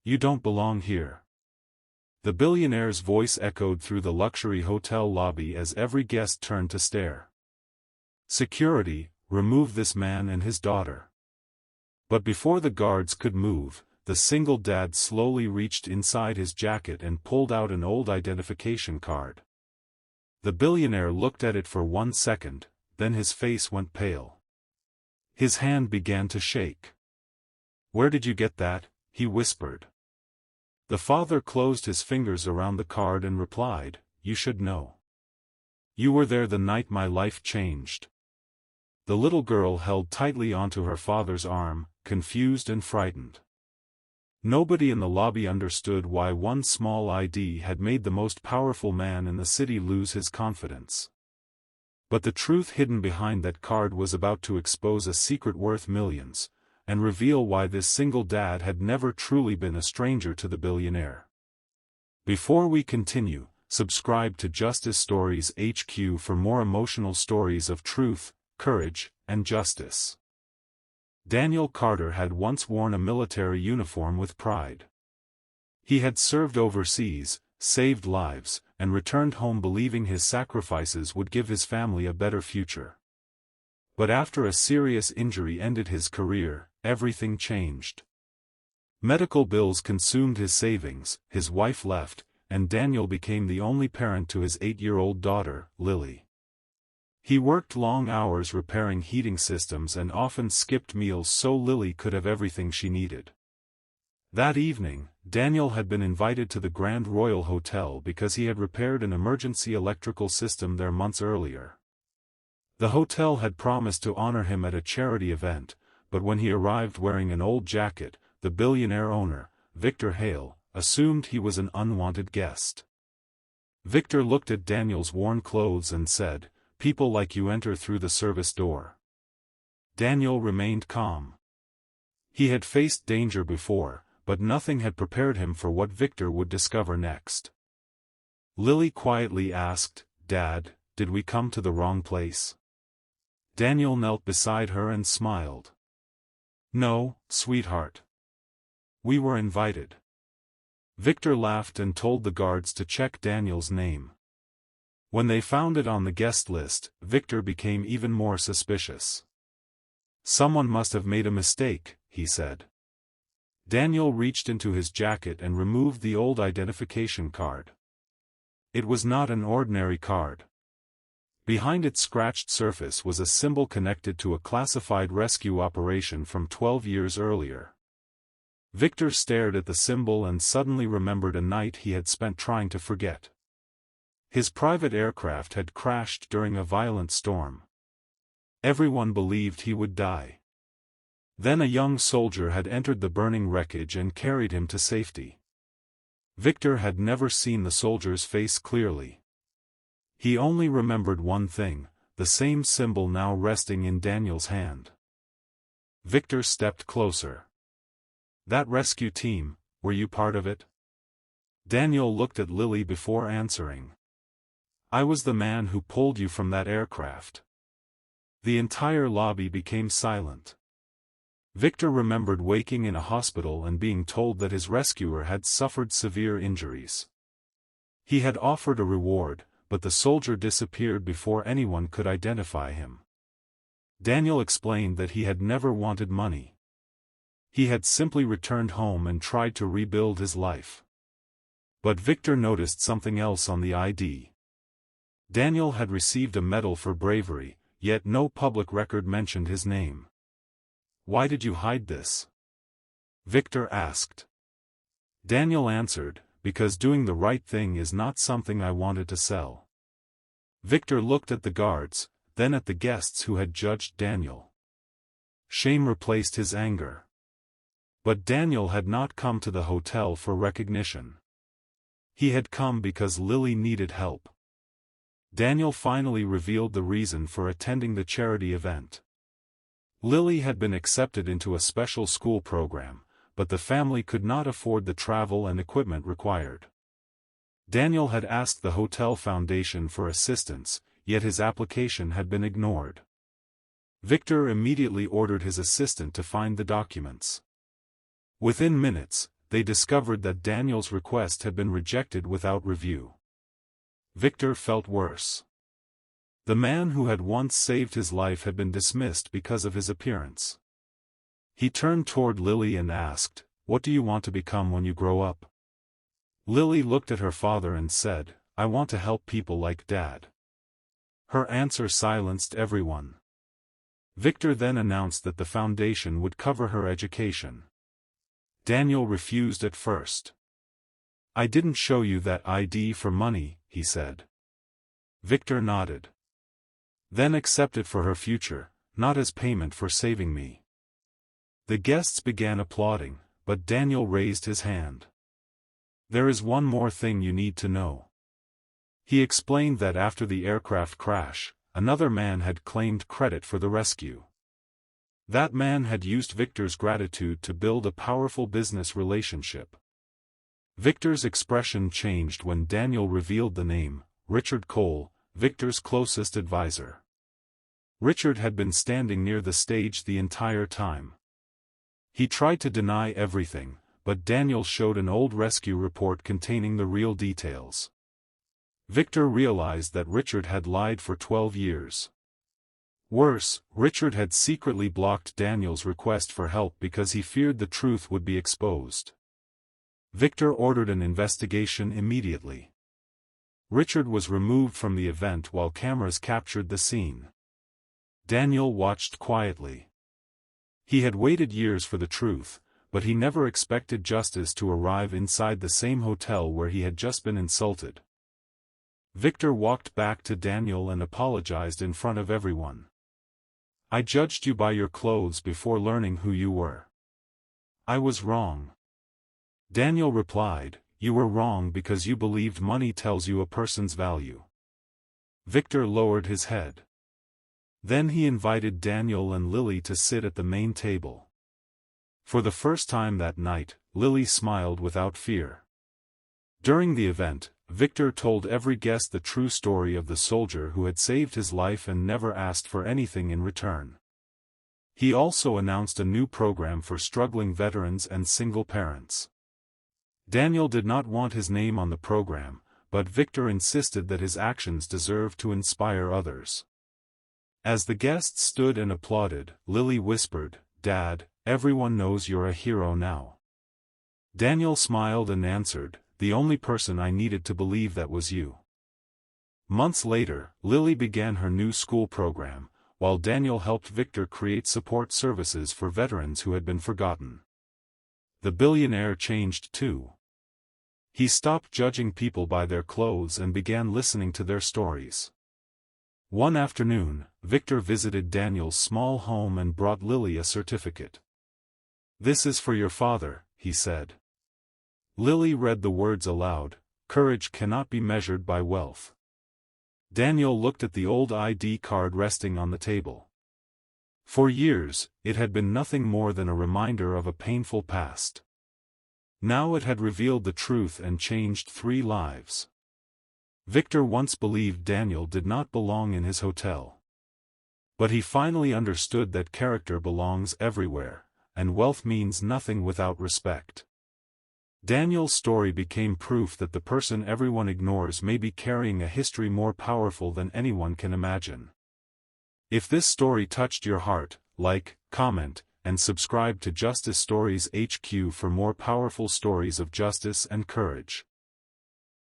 You don't belong here. The billionaire's voice echoed through the luxury hotel lobby as every guest turned to stare. Security, remove this man and his daughter. But before the guards could move, the single dad slowly reached inside his jacket and pulled out an old identification card. The billionaire looked at it for 1 second, then his face went pale. His hand began to shake. "Where did you get that?" he whispered. The father closed his fingers around the card and replied, "You should know. You were there the night my life changed." The little girl held tightly onto her father's arm, confused and frightened. Nobody in the lobby understood why one small ID had made the most powerful man in the city lose his confidence. But the truth hidden behind that card was about to expose a secret worth millions, and reveal why this single dad had never truly been a stranger to the billionaire. Before we continue, subscribe to Justice Stories HQ for more emotional stories of truth, courage, and justice. Daniel Carter had once worn a military uniform with pride. He had served overseas, saved lives, and returned home believing his sacrifices would give his family a better future. But after a serious injury ended his career, everything changed. Medical bills consumed his savings, his wife left, and Daniel became the only parent to his 8-year-old daughter, Lily. He worked long hours repairing heating systems and often skipped meals so Lily could have everything she needed. That evening, Daniel had been invited to the Grand Royal Hotel because he had repaired an emergency electrical system there months earlier. The hotel had promised to honor him at a charity event, but when he arrived wearing an old jacket, the billionaire owner, Victor Hale, assumed he was an unwanted guest. Victor looked at Daniel's worn clothes and said, "People like you enter through the service door." Daniel remained calm. He had faced danger before, but nothing had prepared him for what Victor would discover next. Lily quietly asked, "Dad, did we come to the wrong place?" Daniel knelt beside her and smiled. "No, sweetheart. We were invited." Victor laughed and told the guards to check Daniel's name. When they found it on the guest list, Victor became even more suspicious. "Someone must have made a mistake," he said. Daniel reached into his jacket and removed the old identification card. It was not an ordinary card. Behind its scratched surface was a symbol connected to a classified rescue operation from 12 years earlier. Victor stared at the symbol and suddenly remembered a night he had spent trying to forget. His private aircraft had crashed during a violent storm. Everyone believed he would die. Then a young soldier had entered the burning wreckage and carried him to safety. Victor had never seen the soldier's face clearly. He only remembered one thing, the same symbol now resting in Daniel's hand. Victor stepped closer. "That rescue team, were you part of it?" Daniel looked at Lily before answering. "I was the man who pulled you from that aircraft." The entire lobby became silent. Victor remembered waking in a hospital and being told that his rescuer had suffered severe injuries. He had offered a reward, but the soldier disappeared before anyone could identify him. Daniel explained that he had never wanted money. He had simply returned home and tried to rebuild his life. But Victor noticed something else on the ID. Daniel had received a medal for bravery, yet no public record mentioned his name. "Why did you hide this?" Victor asked. Daniel answered, "Because doing the right thing is not something I wanted to sell." Victor looked at the guards, then at the guests who had judged Daniel. Shame replaced his anger. But Daniel had not come to the hotel for recognition. He had come because Lily needed help. Daniel finally revealed the reason for attending the charity event. Lily had been accepted into a special school program, but the family could not afford the travel and equipment required. Daniel had asked the hotel foundation for assistance, yet his application had been ignored. Victor immediately ordered his assistant to find the documents. Within minutes, they discovered that Daniel's request had been rejected without review. Victor felt worse. The man who had once saved his life had been dismissed because of his appearance. He turned toward Lily and asked, "What do you want to become when you grow up?" Lily looked at her father and said, "I want to help people like Dad." Her answer silenced everyone. Victor then announced that the foundation would cover her education. Daniel refused at first. "I didn't show you that ID for money," he said. Victor nodded. "Then accept it for her future, not as payment for saving me." The guests began applauding, but Daniel raised his hand. "There is one more thing you need to know." He explained that after the aircraft crash, another man had claimed credit for the rescue. That man had used Victor's gratitude to build a powerful business relationship. Victor's expression changed when Daniel revealed the name, Richard Cole, Victor's closest advisor. Richard had been standing near the stage the entire time. He tried to deny everything, but Daniel showed an old rescue report containing the real details. Victor realized that Richard had lied for 12 years. Worse, Richard had secretly blocked Daniel's request for help because he feared the truth would be exposed. Victor ordered an investigation immediately. Richard was removed from the event while cameras captured the scene. Daniel watched quietly. He had waited years for the truth, but he never expected justice to arrive inside the same hotel where he had just been insulted. Victor walked back to Daniel and apologized in front of everyone. "I judged you by your clothes before learning who you were. I was wrong." Daniel replied, "You were wrong because you believed money tells you a person's value." Victor lowered his head. Then he invited Daniel and Lily to sit at the main table. For the first time that night, Lily smiled without fear. During the event, Victor told every guest the true story of the soldier who had saved his life and never asked for anything in return. He also announced a new program for struggling veterans and single parents. Daniel did not want his name on the program, but Victor insisted that his actions deserved to inspire others. As the guests stood and applauded, Lily whispered, "Dad, everyone knows you're a hero now." Daniel smiled and answered, "The only person I needed to believe that was you." Months later, Lily began her new school program, while Daniel helped Victor create support services for veterans who had been forgotten. The billionaire changed too. He stopped judging people by their clothes and began listening to their stories. One afternoon, Victor visited Daniel's small home and brought Lily a certificate. "This is for your father," he said. Lily read the words aloud, "Courage cannot be measured by wealth." Daniel looked at the old ID card resting on the table. For years, it had been nothing more than a reminder of a painful past. Now it had revealed the truth and changed 3 lives. Victor once believed Daniel did not belong in his hotel. But he finally understood that character belongs everywhere, and wealth means nothing without respect. Daniel's story became proof that the person everyone ignores may be carrying a history more powerful than anyone can imagine. If this story touched your heart, like, comment, and subscribe to Justice Stories HQ for more powerful stories of justice and courage.